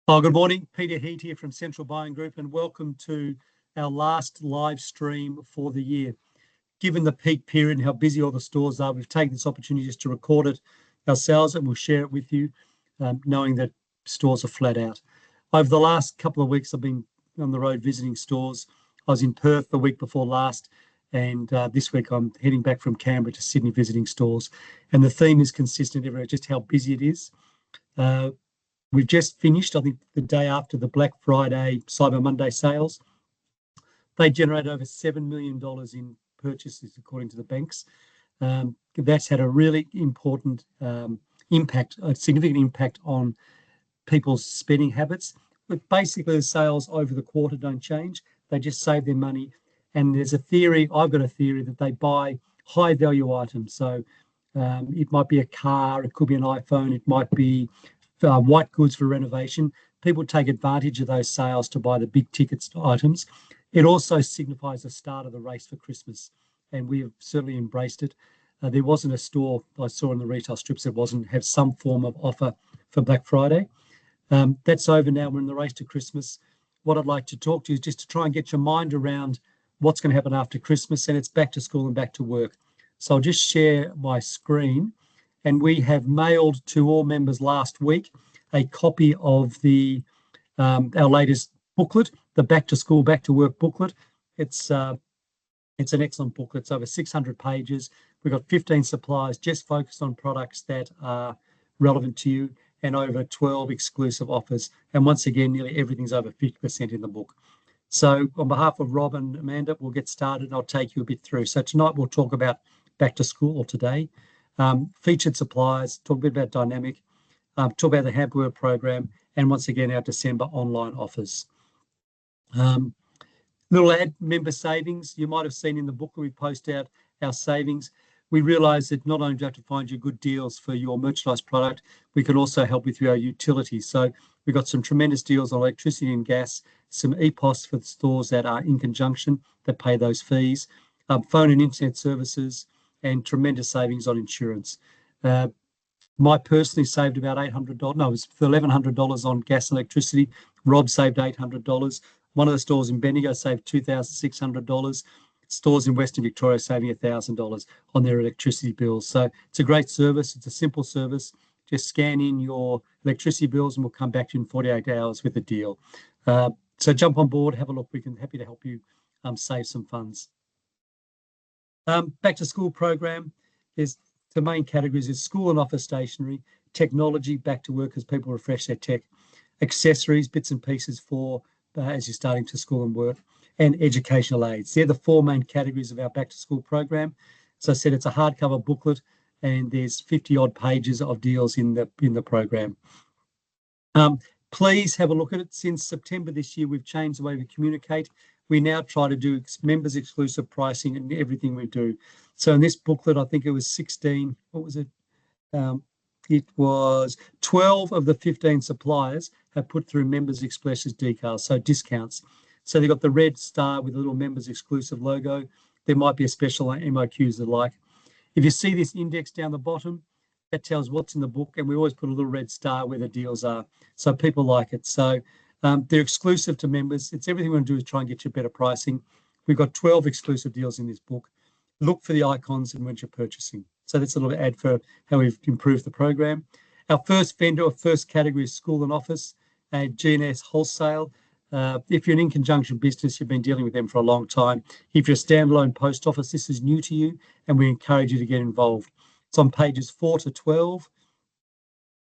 Oh, good morning. Peter Heat here from Central Buying Group, and welcome to our last live stream for the year. Given the peak period and how busy all the stores are, we've taken this opportunity just to record it ourselves, and we'll share it with you, knowing that stores are flat out. Over the last couple of weeks, I've been on the road visiting stores. I was in Perth the week before last, and this week I'm heading back from Canberra to Sydney visiting stores. And the theme is consistent everywhere, just how busy it is. We've just finished, I think, the day after the Black Friday, Cyber Monday sales. They generated over $7 million in purchases, according to the banks. That's had a really important impact, a significant impact on people's spending habits. But basically, the sales over the quarter don't change. They just save their money. And there's a theory, I've got a theory, that they buy high-value items. So it might be a car, it could be an iPhone, it might be white goods for renovation. People take advantage of those sales to buy the big ticket items. It also signifies the start of the race for Christmas, and we have certainly embraced it. There wasn't a store I saw in the retail strips that wasn't have some form of offer for Black Friday. That's over now. We're in the race to Christmas. What I'd like to talk to you is just to try and get your mind around what's going to happen after Christmas, and it's back to school and back to work. So I'll just share my screen. And we have mailed to all members last week a copy of our latest booklet, the Back to School, Back to Work booklet. It's an excellent booklet. It's over 600 pages. We've got 15 suppliers just focused on products that are relevant to you, and over 12 exclusive offers. And once again, nearly everything's over 50% in the book. So on behalf of Rob and Amanda, we'll get started. I'll take you a bit through. So tonight we'll talk about back to school, or today. Featured suppliers, talk a bit about Dynamic, talk about the Hamper program, and once again, our December online offers. Little ad, member savings. You might have seen in the book we post out our savings. We realise that not only do you have to find you good deals for your merchandise product, we can also help with your utilities. So we've got some tremendous deals on electricity and gas, some EPOS for the stores that are in conjunction that pay those fees, phone and internet services, and tremendous savings on insurance. I personally saved about $800. No, it was $1,100 on gas and electricity. Rob saved $800. One of the stores in Bendigo saved $2,600. Stores in Western Victoria saving $1,000 on their electricity bills. So it's a great service. It's a simple service. Just scan in your electricity bills and we'll come back to you in 48 hours with a deal. So jump on board, have a look. We're happy to help you save some funds. Back to school program is the main categories is school and office stationery, technology, back to work as people refresh their tech, accessories, bits and pieces for as you're starting to school and work, and educational aids. They're the four main categories of our back to school program. As I said, it's a hardcover booklet and there's 50 odd pages of deals in the program. Please have a look at it. Since September this year, we've changed the way we communicate. We now try to do members exclusive pricing in everything we do. So in this booklet, I think it was 16, what was it? It was 12 of the 15 suppliers have put through members exclusive decals, so discounts. So they've got the red star with a little members exclusive logo. There might be a special MOQs they like. If you see this index down the bottom, that tells what's in the book, and we always put a little red star where the deals are. So people like it. So they're exclusive to members. It's everything we want to do is try and get you better pricing. We've got 12 exclusive deals in this book. Look for the icons and when you're purchasing. So that's a little ad for how we've improved the program. Our first vendor or first category is school and office, G&S Wholesale. If you're an in conjunction business, you've been dealing with them for a long time. If you're a standalone post office, this is new to you, and we encourage you to get involved. It's on pages 4 to 12.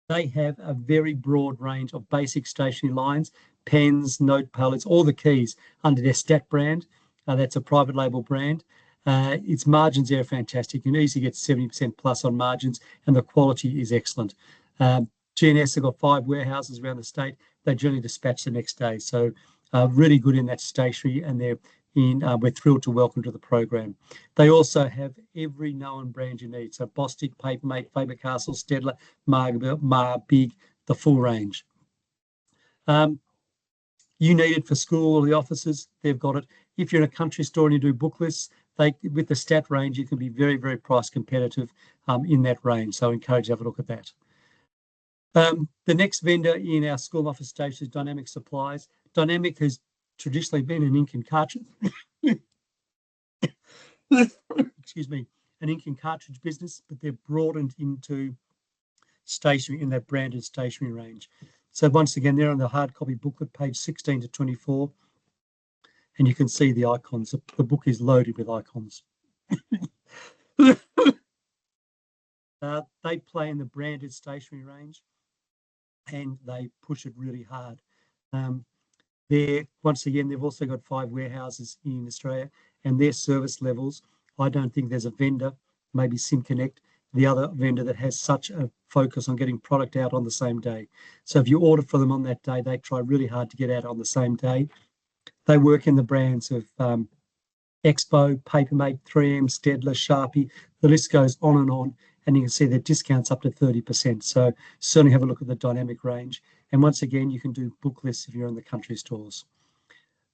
They have a very broad range of basic stationery lines, pens, note palettes, all the keys under their Stat brand. That's a private label brand. Its margins there are fantastic. You can easily get 70% plus on margins, and the quality is excellent. G&S have got 5 warehouses around the state. They generally dispatch the next day. So really good in that stationery, and we're thrilled to welcome to the program. They also have every known brand you need. So Bostik, Papermate, Faber-Castell, Stedler, Mar, Big, the full range. You need it for school or the offices, they've got it. If you're in a country store and you do book lists, with the Stat range, you can be very, very price competitive in that range. So I encourage you to have a look at that. The next vendor in our school office station is Dynamic Supplies. Dynamic has traditionally been an ink and cartridge, excuse me, an ink and cartridge business, but they've broadened into stationery in that branded stationery range. So once again, they're on the hard copy booklet, page 16 to 24, and you can see the icons. The book is loaded with icons. They play in the branded stationery range, and they push it really hard. Once again, they've also got 5 warehouses in Australia, and their service levels, I don't think there's a vendor, maybe SimConnect, the other vendor that has such a focus on getting product out on the same day. So if you order for them on that day, they try really hard to get out on the same day. They work in the brands of Expo, Papermate, 3M, Stedler, Sharpie. The list goes on, and you can see their discounts up to 30%. So certainly have a look at the Dynamic range. And once again, you can do book lists if you're in the country stores.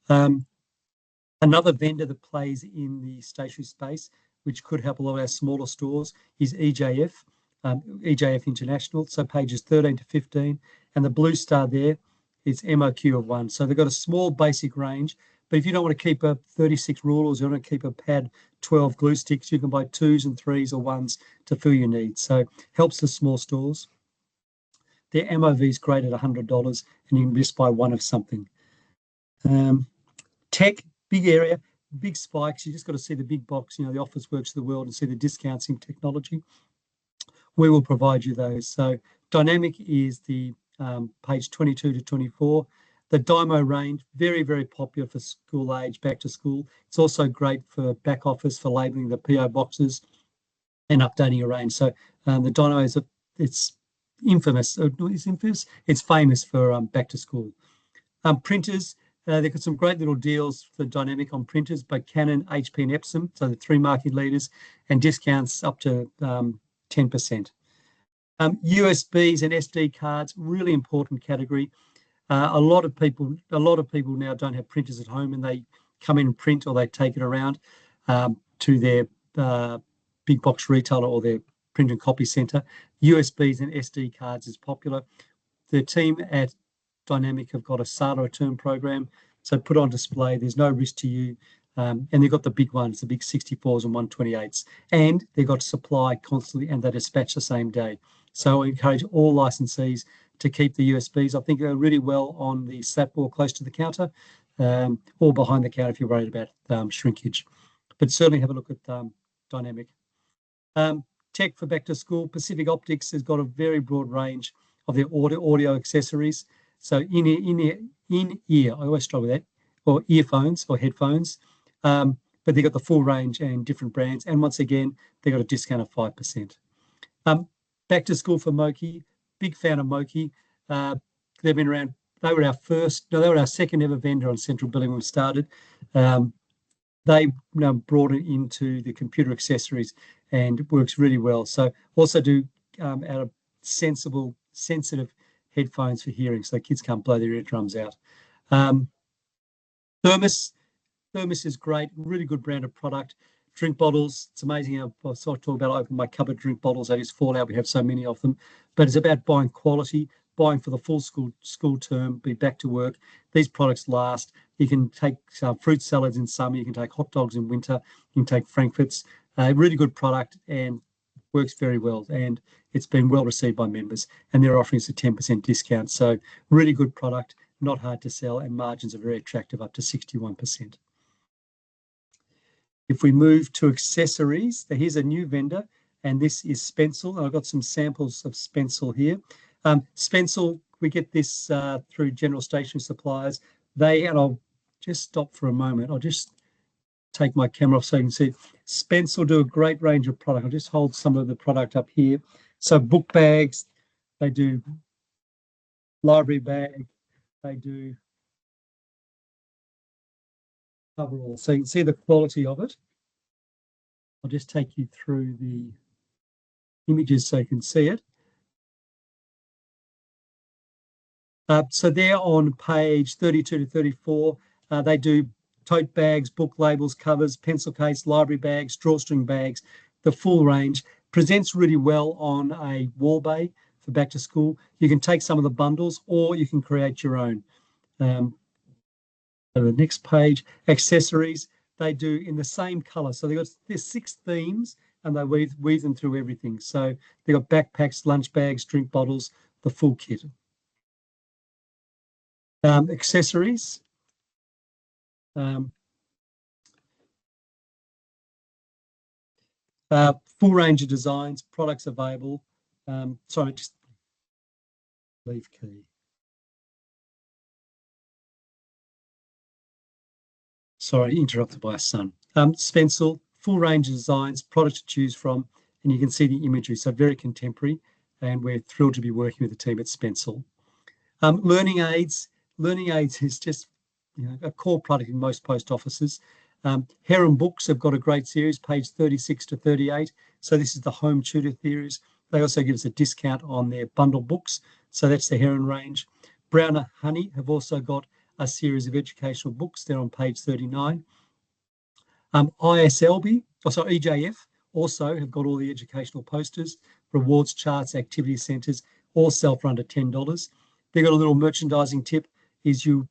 Another vendor that plays in the stationery space, which could help a lot of our smaller stores, is EJF, EJF International. So pages 13 to 15. And the blue star there is MOQ of 1. So they've got a small basic range. But if you don't want to keep a 36 rulers, you want to keep a pad 12 glue sticks, you can buy 2s and 3s or 1s to fill your needs. So helps the small stores. Their MOV is great at $100, and you can just buy one of something. Tech, big area, big spikes. You just got to see the big box, the Officeworks of the world, and see the discounts in technology. We will provide you those. So Dynamic is the page 22 to 24. The Dymo range, very, very popular for school age, back to school. It's also great for back office, for labeling the PO boxes and updating your range. So the Dyno it's infamous. It's famous for back to school. Printers, they've got some great little deals for Dynamic on printers by Canon, HP, and Epson, so the 3 market leaders, and discounts up to 10%. USBs and SD cards, really important category. A lot of people now don't have printers at home, and they come in and print, or they take it around to their big box retailer or their print and copy center. USBs and SD cards is popular. The team at Dynamic have got a SATA return program, so put on display. There's no risk to you, and they've got the big ones, the big 64s and 128s, and they've got supply constantly, and they dispatch the same day. So I encourage all licensees to keep the USBs. I think they're really well on the slab board close to the counter, or behind the counter if you're worried about shrinkage. But certainly have a look at Dynamic. Tech for back to school. Pacific Optics has got a very broad range of their audio accessories. So in-ear, I always struggle with that, or earphones or headphones. But they've got the full range and different brands. And once again, they've got a discount of 5%. Back to school for Moki. Big fan of Moki. They've been around. They were our second ever vendor on Central Billing when we started. They now brought it into the computer accessories, and it works really well. So also do out of sensitive headphones for hearing, so kids can't blow their eardrums out. Thermos is great, really good brand of product. Drink bottles, it's amazing how I talk about I open my cupboard drink bottles, they just fall out. We have so many of them, but it's about buying quality, buying for the full school term, be back to work. These products last. You can take fruit salads in summer, you can take hot dogs in winter, you can take Frankfurts. Really good product and works very well, and it's been well received by members, and they're offering us a 10% discount. So really good product, not hard to sell, and margins are very attractive, up to 61%. If we move to accessories, here's a new vendor, and this is Spencil. I've got some samples of Spencil here. Spencil, we get this through general stationery suppliers. And I'll just stop for a moment. I'll just take my camera off so you can see. Spencil do a great range of product. I'll just hold some of the product up here. So book bags, they do library bag, they do coveralls. So you can see the quality of it. I'll just take you through the images so you can see it. So they're on page 32 to 34. They do tote bags, book labels, covers, pencil case, library bags, drawstring bags, the full range. Presents really well on a wall bay for back to school. You can take some of the bundles or you can create your own. The next page, accessories, they do in the same color. So there's 6 themes and they weave them through everything. So they've got backpacks, lunch bags, drink bottles, the full kit. Accessories. Full range of designs, products available. Sorry, just leave key. Sorry, interrupted by a son. Spencil, full range of designs, products to choose from, and you can see the imagery. So very contemporary, and we're thrilled to be working with the team at Spencil. Learning aids. Learning aids is just a core product in most post offices. Heron Books have got a great series, page 36 to 38. So this is the home tutor series. They also give us a discount on their bundle books. So that's the Heron range. Browner Honey have also got a series of educational books. They're on page 39. EJF also have got all the educational posters, rewards charts, activity centres, all sell for under $10. They've got a little merchandising tip, is you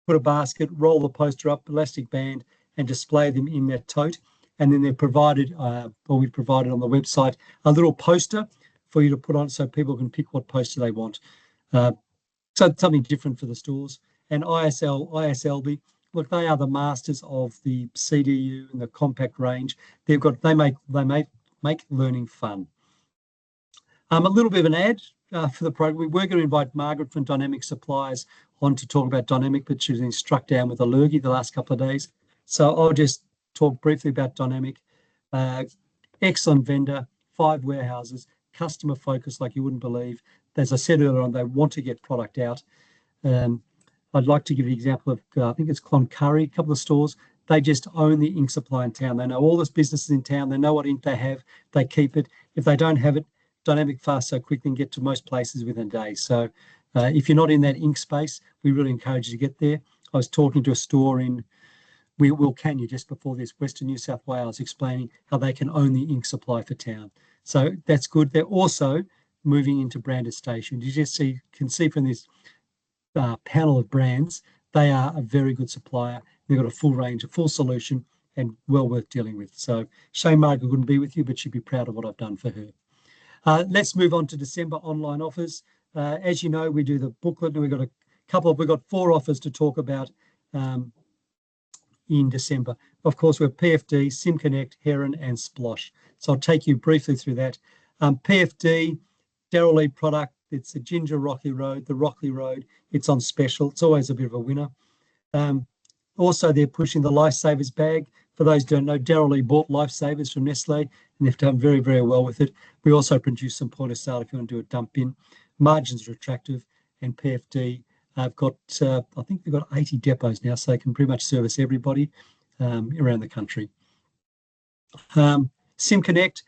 put a basket, roll the poster up, elastic band, and display them in their tote. And then they're provided, or we provided on the website, a little poster for you to put on so people can pick what poster they want. So something different for the stores. And ISLB, look, they are the masters of the CDU and the compact range. They make learning fun. A little bit of an ad for the program. We're going to invite Margaret from Dynamic Suppliers on to talk about Dynamic, but she's been struck down with a lurgy the last couple of days. So I'll just talk briefly about Dynamic. Excellent vendor, 5 warehouses, customer focused like you wouldn't believe. As I said earlier on, they want to get product out. I'd like to give you an example of, I think it's Cloncurry, a couple of stores. They just own the ink supply in town. They know all the businesses in town. They know what ink they have. They keep it. If they don't have it, Dynamic fast so quick, they can get to most places within a day. So if you're not in that ink space, we really encourage you to get there. I was talking to a store in Wilcannia just before this, Western New South Wales, explaining how they can own the ink supply for town. So that's good. They're also moving into branded stations. You can see from this panel of brands, they are a very good supplier. They've got a full range, a full solution, and well worth dealing with. So shame Margaret wouldn't be with you, but she'd be proud of what I've done for her. Let's move on to December online offers. As you know, we do the booklet, and we've got 4 offers to talk about in December. Of course, we're PFD, SimConnect, Heron, and Splosh. So I'll take you briefly through that. PFD, Darrell Lee product. It's a Ginger Rockley Road, the Rockley Road. It's on special. It's always a bit of a winner. Also, they're pushing the Lifesavers bag. For those who don't know, Darrell Lee bought Lifesavers from Nestle, and they've done very, very well with it. We also produce some point of sale if you want to do a dump bin. Margins are attractive, and PFD have got, I think they've got 80 depots now, so they can pretty much service everybody around the country. SimConnect,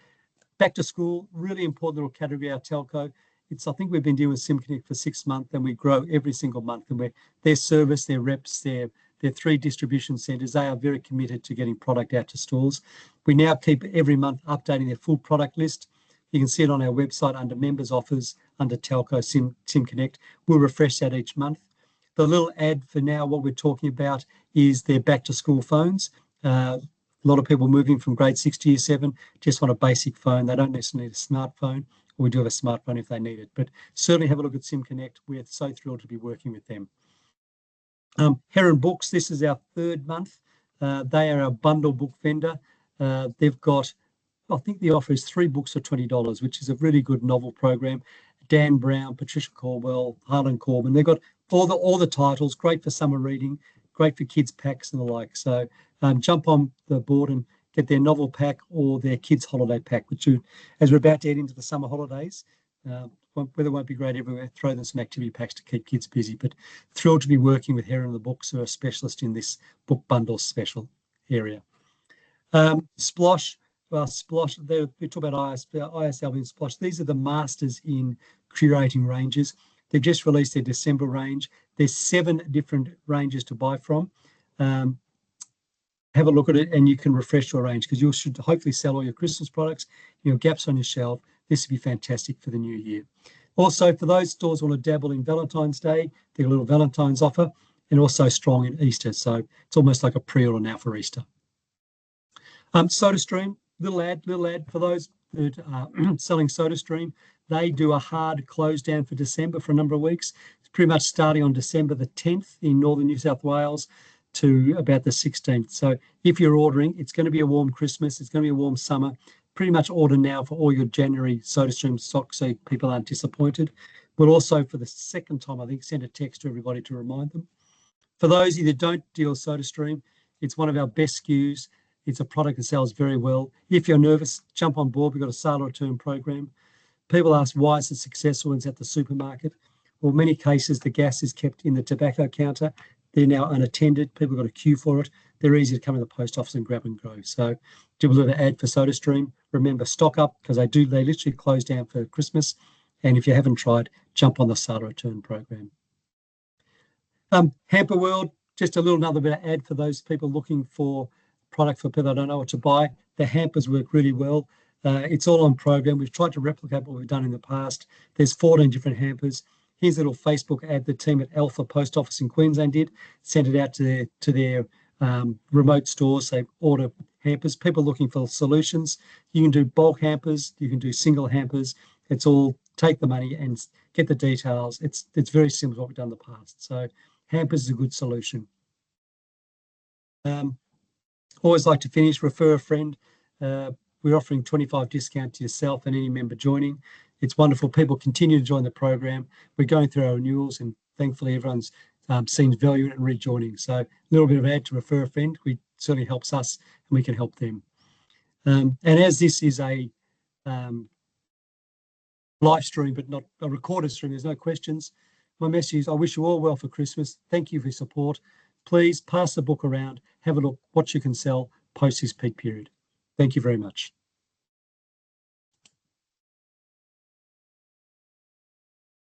back to school, really important little category, our telco. I think we've been dealing with SimConnect for 6 months, and we grow every single month. And their service, their reps, their 3 distribution centres, they are very committed to getting product out to stores. We now keep every month updating their full product list. You can see it on our website under members offers, under telco SimConnect. We'll refresh that each month. The little ad for now, what we're talking about is their back to school phones. A lot of people moving from grade 6 to year 7 just want a basic phone. They don't necessarily need a smartphone. We do have a smartphone if they need it, but certainly have a look at SimConnect. We're so thrilled to be working with them. Heron Books, this is our 3rd month. They are our bundle book vendor. They've got, I think the offer is 3 books for $20, which is a really good novel program. Dan Brown, Patricia Caldwell, Harlan Corbin. They've got all the titles, great for summer reading, great for kids packs and the like. So jump on the board and get their novel pack or their kids holiday pack, which as we're about to head into the summer holidays, weather won't be great everywhere, throw them some activity packs to keep kids busy. But thrilled to be working with Heron and the Books, who are a specialist in this book bundle special area. Splosh, Splosh, we talk about ISLB and Splosh. These are the masters in curating ranges. They've just released their December range. There's 7 different ranges to buy from. Have a look at it and you can refresh your range, because you should hopefully sell all your Christmas products, gaps on your shelf. This would be fantastic for the new year. Also, for those stores who want to dabble in Valentine's Day, they've got a little Valentine's offer, and also strong in Easter. So it's almost like a pre-order now for Easter. SodaStream, little ad for those that are selling SodaStream. They do a hard close down for December for a number of weeks. It's pretty much starting on December the 10th in northern New South Wales to about the 16th. So if you're ordering, it's going to be a warm Christmas. It's going to be a warm summer. Pretty much order now for all your January SodaStream stock so people aren't disappointed. We'll also, for the second time, I think, send a text to everybody to remind them. For those of you that don't deal with SodaStream, it's one of our best SKUs. It's a product that sells very well. If you're nervous, jump on board. We've got a sale return program. People ask, why is it successful when it's at the supermarket? Well, in many cases, the gas is kept in the tobacco counter. They're now unattended. People got a queue for it. They're easy to come to the post office and grab and go. So do a little ad for SodaStream. Remember, stock up because they literally close down for Christmas. And if you haven't tried, jump on the sale return program. Hamper World, just a little another bit of ad for those people looking for product for people that don't know what to buy. The hampers work really well. It's all on program. We've tried to replicate what we've done in the past. There's 14 different hampers. Here's a little Facebook ad the team at Alpha Post Office in Queensland did. Sent it out to their remote stores. They order hampers. People looking for solutions. You can do bulk hampers. You can do single hampers. It's all take the money and get the details. It's very similar to what we've done in the past. So hampers is a good solution. Always like to finish, refer a friend. We're offering 25% discount to yourself and any member joining. It's wonderful. People continue to join the program. We're going through our renewals and thankfully everyone's seen value in it and rejoining. So a little bit of ad to refer a friend. It certainly helps us and we can help them. And as this is a live stream, but not a recorded stream, there's no questions. My message is I wish you all well for Christmas. Thank you for your support. Please pass the book around, have a look, what you can sell post this peak period. Thank you very much.